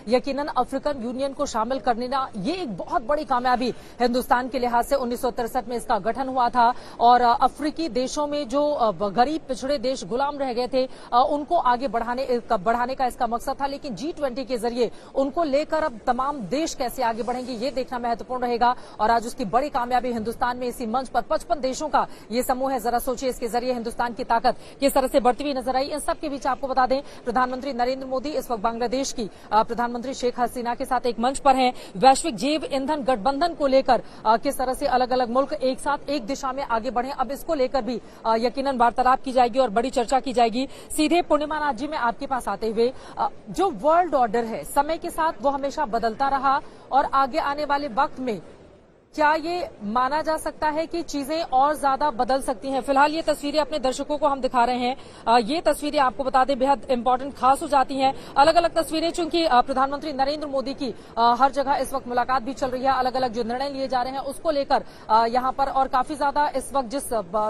यकीनन African union को शामिल करने ना ये एक बहुत बड़ी कामयाबी हिंदुस्तान के लिहाज से 1963 में इसका गठन हुआ था और अफ्रीकी देशों में जो गरीब पिछड़े देश गुलाम रह गए थे उनको आगे बढ़ाने का इसका मकसद था। लेकिन G20 के जरिए उनको लेकर अब तमाम देश कैसे आगे बढ़ेंगे ये देखना महत्वपूर्ण रहेगा और आज उसकी बड़ी कामयाबी हिंदुस्तान में इसी मंच पर 55 देशों का ये समूह है। जरा सोचिए इसके जरिए हिंदुस्तान की ताकत किस तरह से बढ़ती हुई नजर आई। इन सब के बीच आपको बता दें प्रधानमंत्री नरेंद्र मोदी इस वक्त बांग्लादेश की प्रधानमंत्री शेख हसीना के साथ एक मंच पर हैं। वैश्विक जैव ईंधन गठबंधन को लेकर किस तरह से अलग अलग मुल्क एक साथ एक दिशा में आगे बढ़े, अब इसको लेकर भी यकीनन वार्तालाप की जाएगी और बड़ी चर्चा की जाएगी। सीधे पूर्णिमा नाथ जी में आपके पास आते हुए जो वर्ल्ड ऑर्डर है समय के साथ वो हमेशा बदलता रहा और आगे आने वाले वक्त में क्या ये माना जा सकता है कि चीजें और ज्यादा बदल सकती हैं? फिलहाल ये तस्वीरें अपने दर्शकों को हम दिखा रहे हैं। ये तस्वीरें आपको बता दें बेहद इंपॉर्टेंट खास हो जाती हैं। अलग अलग तस्वीरें चूंकि प्रधानमंत्री नरेंद्र मोदी की हर जगह इस वक्त मुलाकात भी चल रही है, अलग अलग जो निर्णय लिए जा रहे हैं उसको लेकर यहाँ पर और काफी ज्यादा इस वक्त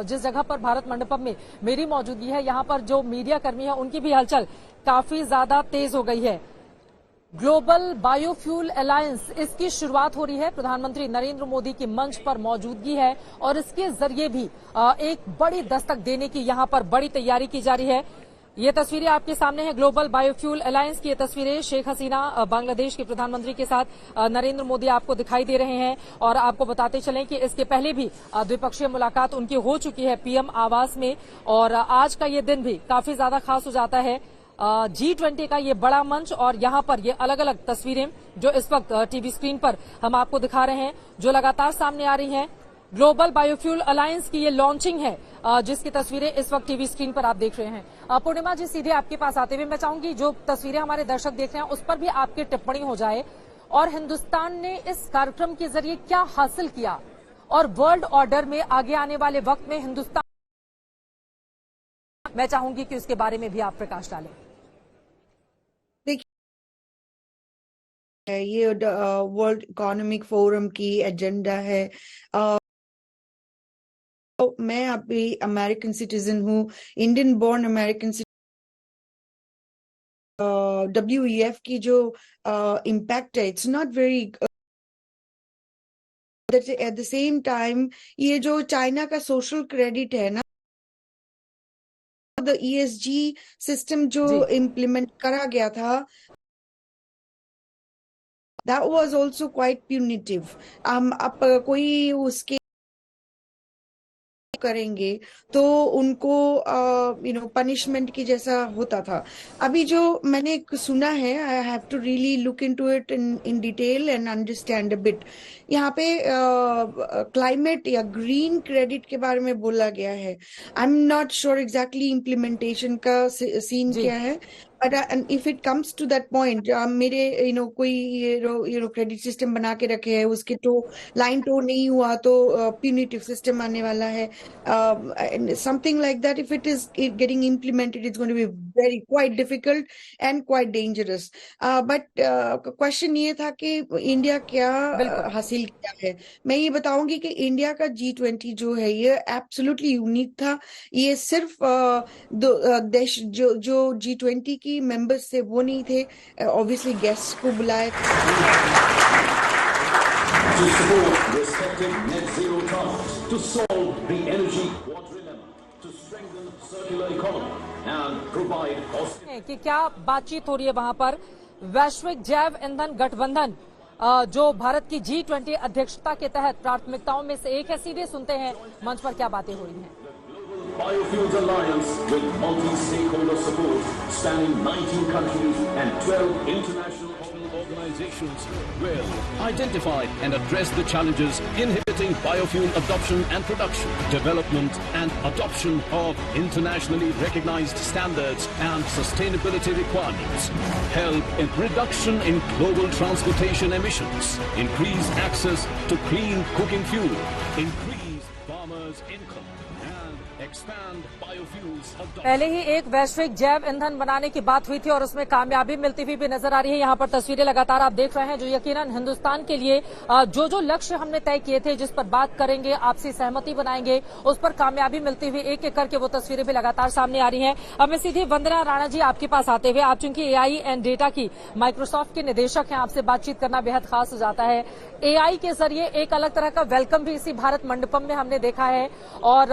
जिस जगह पर भारत मंडपम में मेरी मौजूदगी है यहाँ पर जो मीडिया कर्मी है उनकी भी हलचल काफी ज्यादा तेज हो गई है। ग्लोबल बायोफ्यूल अलायंस इसकी शुरुआत हो रही है, प्रधानमंत्री नरेंद्र मोदी की मंच पर मौजूदगी है और इसके जरिए भी एक बड़ी दस्तक देने की यहां पर बड़ी तैयारी की जा रही है। ये तस्वीरें आपके सामने हैं ग्लोबल बायोफ्यूल अलायंस की। ये तस्वीरें शेख हसीना बांग्लादेश के प्रधानमंत्री के साथ नरेंद्र मोदी आपको दिखाई दे रहे हैं और आपको बताते चलें कि इसके पहले भी द्विपक्षीय मुलाकात उनकी हो चुकी है पीएम आवास में और आज का ये दिन भी काफी ज्यादा खास हो जाता है। G20 का ये बड़ा मंच और यहाँ पर ये अलग अलग तस्वीरें जो इस वक्त टीवी स्क्रीन पर हम आपको दिखा रहे हैं जो लगातार सामने आ रही हैं। ग्लोबल बायोफ्यूल अलायंस की ये लॉन्चिंग है जिसकी तस्वीरें इस वक्त टीवी स्क्रीन पर आप देख रहे हैं। पूर्णिमा जी सीधे आपके पास आते हुए मैं चाहूंगी जो तस्वीरें हमारे दर्शक देख रहे हैं उस पर भी आपकी टिप्पणी हो जाए और हिंदुस्तान ने इस कार्यक्रम के जरिए क्या हासिल किया और वर्ल्ड ऑर्डर में आगे आने वाले वक्त में हिंदुस्तान, मैं चाहूंगी कि उसके बारे में भी आप प्रकाश डालें। ये वर्ल्ड इकोनॉमिक फोरम की एजेंडा है। मैं अभी अमेरिकन सिटीजन हूँ, Indian born American citizen. WEF की जो इम्पैक्ट है it's not very at the same time ये जो चाइना का सोशल क्रेडिट है ना, द ESG सिस्टम जो इम्प्लीमेंट करा गया था that was also quite punitive. आप कोई उसके करेंगे तो उनको पनिशमेंट की जैसा होता था। अभी जो मैंने सुना है I have to really look into it in detail and understand a bit. यहाँ पे क्लाइमेट या ग्रीन क्रेडिट के बारे में बोला गया है। I am not sure exactly implementation का सीन क्या है, but if it comes to that point मेरे कोई क्रेडिट सिस्टम बना के रखे हैं उसके लाइन टो नहीं हुआ तो प्यूनिटिव सिस्टम आने वाला है। Something like that, if it is getting implemented, it's going to be quite difficult and quite dangerous. But question ये था कि इंडिया क्या हासिल किया है। मैं ये बताऊंगी कि इंडिया का G20 जो है ये एब्सोल्युटली यूनिक था। ये सिर्फ देश जो G20 की मेंबर्स थे वो नहीं थे, ऑब्वियसली गेस्ट को बुलाए। To support respective net zero targets, to solve the energy quadrilemma, to strengthen circular economy and provide कि क्या बातचीत हो रही है वहां पर। वैश्विक जैव ईंधन गठबंधन जो भारत की G20 अध्यक्षता के तहत प्राथमिकताओं में से एक है, सीधे सुनते हैं मंच पर क्या बातें हो रही हैं। Biofuels Alliance with multi-stakeholder support spanning 19 countries and 12 international organizations will identify and address the challenges inhibiting biofuel adoption and production, development and adoption of internationally recognized standards and sustainability requirements, help in reduction in global transportation emissions, increase access to clean cooking fuel, increase farmers' income, and expand biofuels adoption. पहले ही एक वैश्विक जैव ईंधन बनाने की बात हुई थी और उसमें कामयाबी मिलती हुई भी नजर आ रही है। यहाँ पर तस्वीरें लगातार आप देख रहे हैं जो यकीनन हिंदुस्तान के लिए जो जो लक्ष्य हमने तय किए थे, जिस पर बात करेंगे, आपसी सहमति बनाएंगे, उस पर कामयाबी मिलती हुई एक एक करके वो तस्वीरें भी लगातार सामने आ रही हैं। अब मैं सीधी वंदना राणा जी आपके पास आते हुए, आप चूंकि एआई एंड डेटा की माइक्रोसॉफ्ट के निदेशक हैं, आपसे बातचीत करना बेहद खास हो जाता है। एआई के जरिए एक अलग तरह का वेलकम भी इसी भारत मंडपम में हमने देखा है और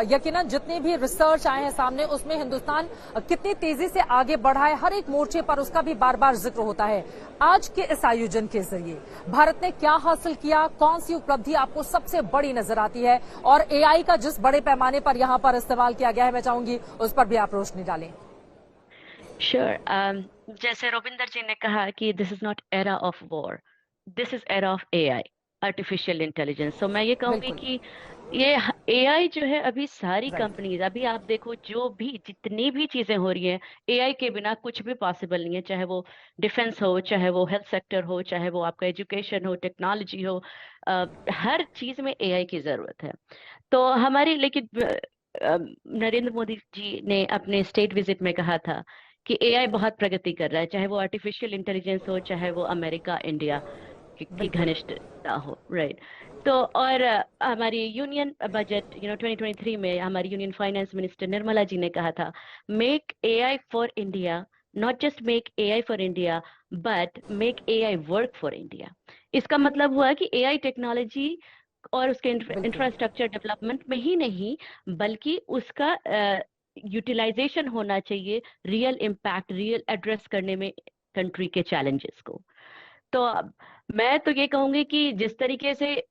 यकीनन जितने भी रिसर्च आए हैं सामने, उसमें हिंदुस्तान कितनी तेजी से आगे बढ़ा है, हर एक मोर्चे पर उसका भी बार बार जिक्र होता है। आज के इस आयोजन के जरिए भारत ने क्या हासिल किया, कौन सी उपलब्धि आपको सबसे बड़ी नजर आती है, और एआई का जिस बड़े पैमाने पर यहां पर इस्तेमाल किया गया है, मैं चाहूंगी उस पर भी आप रोशनी डालें। श्योर। जैसे रविंदर जी ने कहा कि this is not era of war, this is era of AI, artificial intelligence. तो मैं ये कहूंगी कि ये एआई जो है, अभी सारी कंपनीज, अभी आप देखो जो भी जितनी भी चीजें हो रही हैं, एआई के बिना कुछ भी पॉसिबल नहीं है। चाहे वो डिफेंस हो, चाहे वो हेल्थ सेक्टर हो, चाहे वो आपका एजुकेशन हो, टेक्नोलॉजी हो, हर चीज में एआई की जरूरत है। तो हमारी, लेकिन नरेंद्र मोदी जी ने अपने स्टेट विजिट में कहा था कि एआई बहुत प्रगति कर रहा है, चाहे वो आर्टिफिशियल इंटेलिजेंस हो, चाहे वो अमेरिका इंडिया की घनिष्ठता हो, राइट। तो और हमारी यूनियन बजट 2023 में हमारी union finance minister Nirmala ji ने कहा था, make AI for India, not just make AI for India but make AI work for India. इसका मतलब हुआ कि एआई टेक्नोलॉजी और उसके इंफ्रास्ट्रक्चर डेवलपमेंट में ही नहीं, बल्कि उसका यूटिलाइजेशन होना चाहिए रियल इम्पैक्ट, रियल एड्रेस करने में कंट्री के चैलेंजेस को। तो मैं तो ये कहूंगी कि जिस तरीके से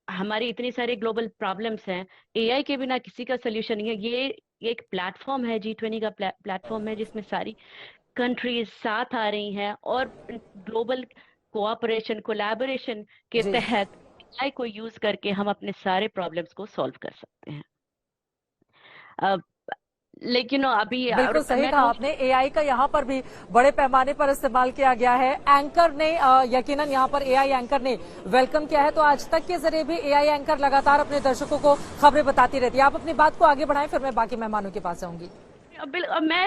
हमारी इतनी सारी ग्लोबल प्रॉब्लम्स हैं, एआई के बिना किसी का सोल्यूशन नहीं है। ये एक प्लेटफॉर्म है, G20 का प्लेटफॉर्म है, जिसमें सारी कंट्रीज साथ आ रही हैं और ग्लोबल कोऑपरेशन, कोलैबोरेशन के तहत एआई को यूज करके हम अपने सारे प्रॉब्लम्स को सॉल्व कर सकते हैं। लेकिन अभी बिल्कुल सही कहा आपने, एआई का यहाँ पर भी बड़े पैमाने पर इस्तेमाल किया गया है। एंकर ने यकीनन यहाँ पर एआई एंकर ने वेलकम किया है। तो आज तक के जरिए भी एआई एंकर लगातार अपने दर्शकों को खबरें बताती रहती है। आप अपनी बात को आगे बढ़ाएं, फिर मैं बाकी मेहमानों के पास आऊंगी।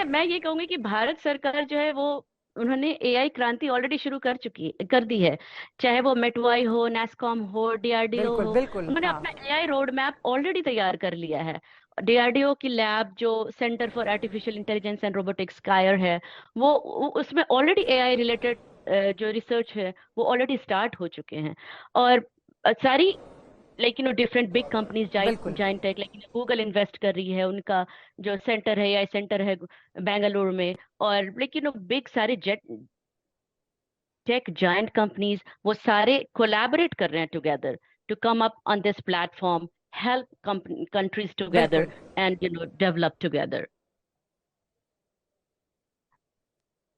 मैं ये कहूंगी कि भारत सरकार जो है वो, उन्होंने एआई क्रांति ऑलरेडी शुरू कर दी है। चाहे वो मेटवाई हो, नेस्कॉम हो, डीआरडीओ हो, उन्होंने अपना एआई रोड मैप ऑलरेडी तैयार कर लिया है। डीआरडीओ की लैब, जो centre for artificial intelligence and robotics कायर है, वो उसमें ऑलरेडी एआई रिलेटेड जो रिसर्च है वो ऑलरेडी स्टार्ट हो चुके हैं। और सारी लेकिन different big companies, giant tech, लेकिन गूगल इन्वेस्ट कर रही है, उनका जो सेंटर है, एआई सेंटर है बेंगलुरु में। और लेकिन बिग सारे टेक जायंट कंपनीज, वो सारे कोलैबोरेट कर रहे हैं together to come up on this platform, help countries together and develop together.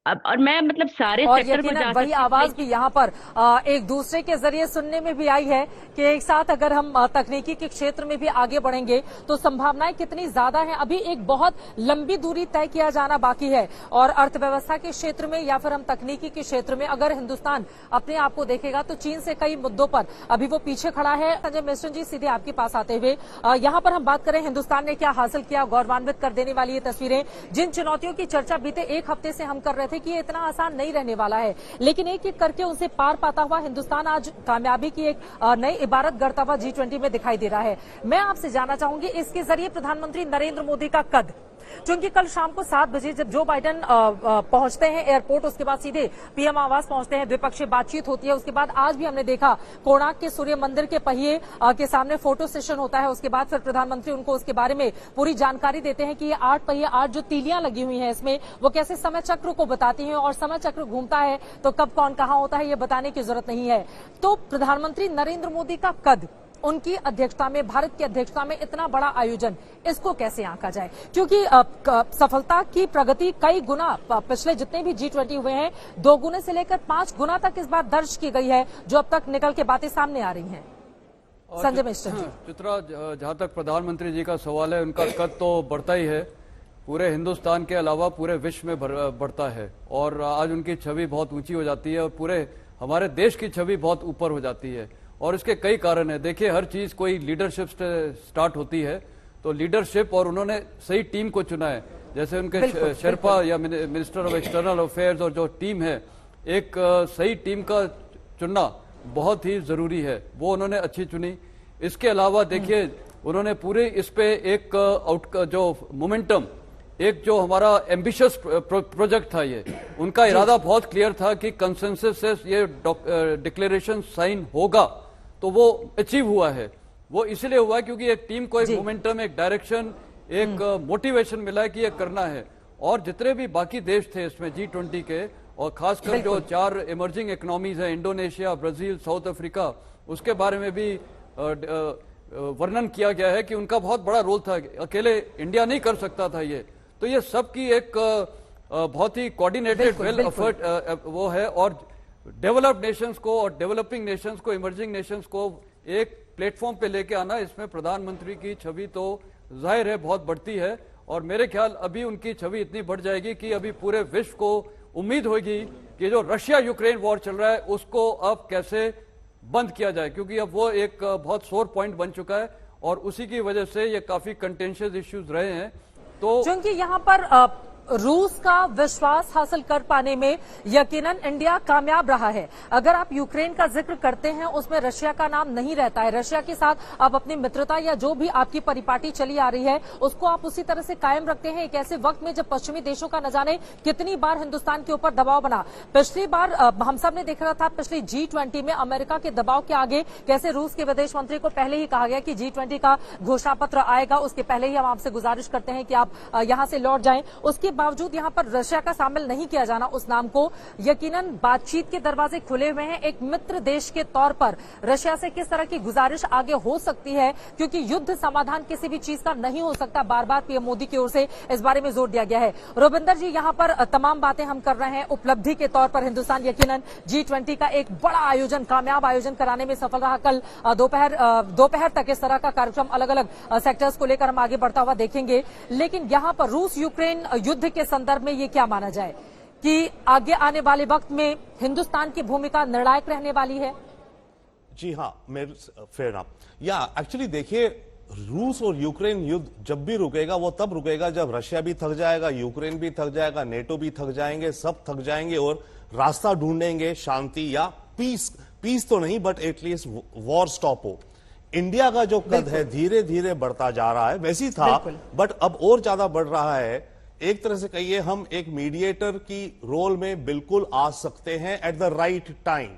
अब और मैं मतलब सारे सेक्टर को जाकर वही आवाज भी यहाँ पर एक दूसरे के जरिए सुनने में भी आई है कि एक साथ अगर हम तकनीकी के क्षेत्र में भी आगे बढ़ेंगे तो संभावनाएं कितनी ज्यादा हैं। अभी एक बहुत लंबी दूरी तय किया जाना बाकी है और अर्थव्यवस्था के क्षेत्र में या फिर हम तकनीकी के क्षेत्र में अगर हिंदुस्तान अपने आप को देखेगा तो चीन से कई मुद्दों पर अभी वो पीछे खड़ा है। संजय मिश्र जी, सीधे आपके पास आते हुए यहाँ पर हम बात करें हिंदुस्तान ने क्या हासिल किया, गौरवान्वित कर देने वाली ये तस्वीरें, जिन चुनौतियों की चर्चा बीते एक हफ्ते से हम कर रहे थे कि ये इतना आसान नहीं रहने वाला है, लेकिन एक एक करके उनसे पार पाता हुआ हिंदुस्तान आज कामयाबी की एक नई इबारत गढ़ता हुआ G20 में दिखाई दे रहा है। मैं आपसे जानना चाहूंगी इसके जरिए प्रधानमंत्री नरेंद्र मोदी का कद, क्योंकि कल शाम को 7 बजे जब जो बाइडेन पहुंचते हैं एयरपोर्ट, उसके बाद सीधे पीएम आवास पहुंचते हैं, द्विपक्षीय बातचीत होती है, उसके बाद आज भी हमने देखा कोणार्क के सूर्य मंदिर के पहिए के सामने फोटो सेशन होता है, उसके बाद फिर प्रधानमंत्री उनको उसके बारे में पूरी जानकारी देते हैं कि ये 8 पहिए 8 जो तीलियां लगी हुई हैं इसमें वो कैसे समय चक्र को बताती हैं और समय चक्र घूमता है तो कब कौन कहां होता है ये बताने की जरूरत नहीं है। तो प्रधानमंत्री नरेंद्र मोदी का कद, उनकी अध्यक्षता में, भारत की अध्यक्षता में इतना बड़ा आयोजन, इसको कैसे आंका जाए, क्योंकि सफलता की प्रगति कई गुना पिछले जितने भी G20 हुए हैं 2 गुने से लेकर 5 गुना तक इस बार दर्ज की गई है, जो अब तक निकल के बातें सामने आ रही हैं। संजय मिश्र जी। चित्रा, जहां तक प्रधानमंत्री जी का सवाल है, उनका कद तो बढ़ता ही है, पूरे हिंदुस्तान के अलावा पूरे विश्व में बढ़ता है और आज उनकी छवि बहुत ऊंची हो जाती है और पूरे हमारे देश की छवि बहुत ऊपर हो जाती है और इसके कई कारण है। देखिए, हर चीज कोई लीडरशिप से स्टार्ट होती है तो लीडरशिप और उन्होंने सही टीम को चुना है, जैसे उनके शेरपा या मिनिस्टर ऑफ एक्सटर्नल अफेयर्स और जो टीम है, एक सही टीम का चुनना बहुत ही जरूरी है, वो उन्होंने अच्छी चुनी। इसके अलावा देखिए उन्होंने पूरे इस पे एक जो मोमेंटम, एक जो हमारा एम्बिशियस प्रोजेक्ट था, ये उनका इरादा बहुत क्लियर था कि कंसेंसस से ये डिक्लेरेशन साइन होगा, तो वो अचीव हुआ है। वो इसलिए हुआ है क्योंकि एक टीम को एक मोमेंटम, एक डायरेक्शन, एक मोटिवेशन मिला है कि ये करना है। और जितने भी बाकी देश थे इसमें G20 के, और खासकर जो 4 इमर्जिंग इकोनॉमीज है, इंडोनेशिया, ब्राजील, साउथ अफ्रीका, उसके बारे में भी वर्णन किया गया है कि उनका बहुत बड़ा रोल था, अकेले इंडिया नहीं कर सकता था ये। तो ये सब की एक बहुत ही कोऑर्डिनेटेड वेल एफर्ट वो है, और डेवलप्ड नेशंस को और डेवलपिंग नेशंस को, इमर्जिंग नेशंस को एक प्लेटफॉर्म पे लेके आना, इसमें प्रधानमंत्री की छवि तो जाहिर है बहुत बढ़ती है। और मेरे ख्याल अभी उनकी छवि इतनी बढ़ जाएगी कि अभी पूरे विश्व को उम्मीद होगी कि जो रशिया यूक्रेन वॉर चल रहा है उसको अब कैसे बंद किया जाए, क्योंकि अब वो एक बहुत सोर पॉइंट बन चुका है और उसी की वजह से ये काफी कंटेंशियस इश्यूज रहे हैं। तो क्योंकि यहाँ पर रूस का विश्वास हासिल कर पाने में यकीनन इंडिया कामयाब रहा है। अगर आप यूक्रेन का जिक्र करते हैं उसमें रशिया का नाम नहीं रहता है। रशिया के साथ आप अपनी मित्रता या जो भी आपकी परिपाटी चली आ रही है उसको आप उसी तरह से कायम रखते हैं एक ऐसे वक्त में जब पश्चिमी देशों का न जाने कितनी बार हिंदुस्तान के ऊपर दबाव बना। पिछली बार हम सब ने देखा था पिछली G20 में अमेरिका के दबाव के आगे कैसे रूस के विदेश मंत्री को पहले ही कहा गया कि G20 का घोषणा पत्र आएगा, उसके पहले ही हम आपसे गुजारिश करते हैं कि आप यहां से लौट जाएं। उसके बावजूद यहां पर रशिया का शामिल नहीं किया जाना उस नाम को, यकीनन बातचीत के दरवाजे खुले हुए हैं। एक मित्र देश के तौर पर रशिया से किस तरह की गुजारिश आगे हो सकती है, क्योंकि युद्ध समाधान किसी भी चीज का नहीं हो सकता, बार बार पीएम मोदी की ओर से इस बारे में जोर दिया गया है। रुबिंदर जी, यहां पर तमाम बातें हम कर रहे हैं, उपलब्धि के तौर पर हिंदुस्तान यकीनन G20 का एक बड़ा आयोजन, कामयाब आयोजन कराने में सफल रहा। कल दोपहर तक इस तरह का कार्यक्रम अलग अलग सेक्टर्स को लेकर हम आगे बढ़ता हुआ देखेंगे। लेकिन यहां पर रूस यूक्रेन युद्ध के संदर्भ में ये क्या माना जाए कि आगे आने वाले वक्त में हिंदुस्तान की भूमिका निर्णायक रहने वाली है? जी हाँ, फेयर ना या एक्चुअली देखिए, रूस और यूक्रेन युद्ध जब भी रुकेगा वो तब रुकेगा जब रशिया भी थक जाएगा, यूक्रेन भी थक जाएगा, नेटो भी थक जाएंगे, सब थक जाएंगे और रास्ता ढूंढेंगे शांति या पीस तो नहीं बट एटलीस्ट वॉर स्टॉप हो। इंडिया का जो कद है धीरे धीरे बढ़ता जा रहा है, वैसे ही था बट अब और ज्यादा बढ़ रहा है। एक तरह से कहिए हम एक मीडिएटर की रोल में बिल्कुल आ सकते हैं एट द राइट टाइम।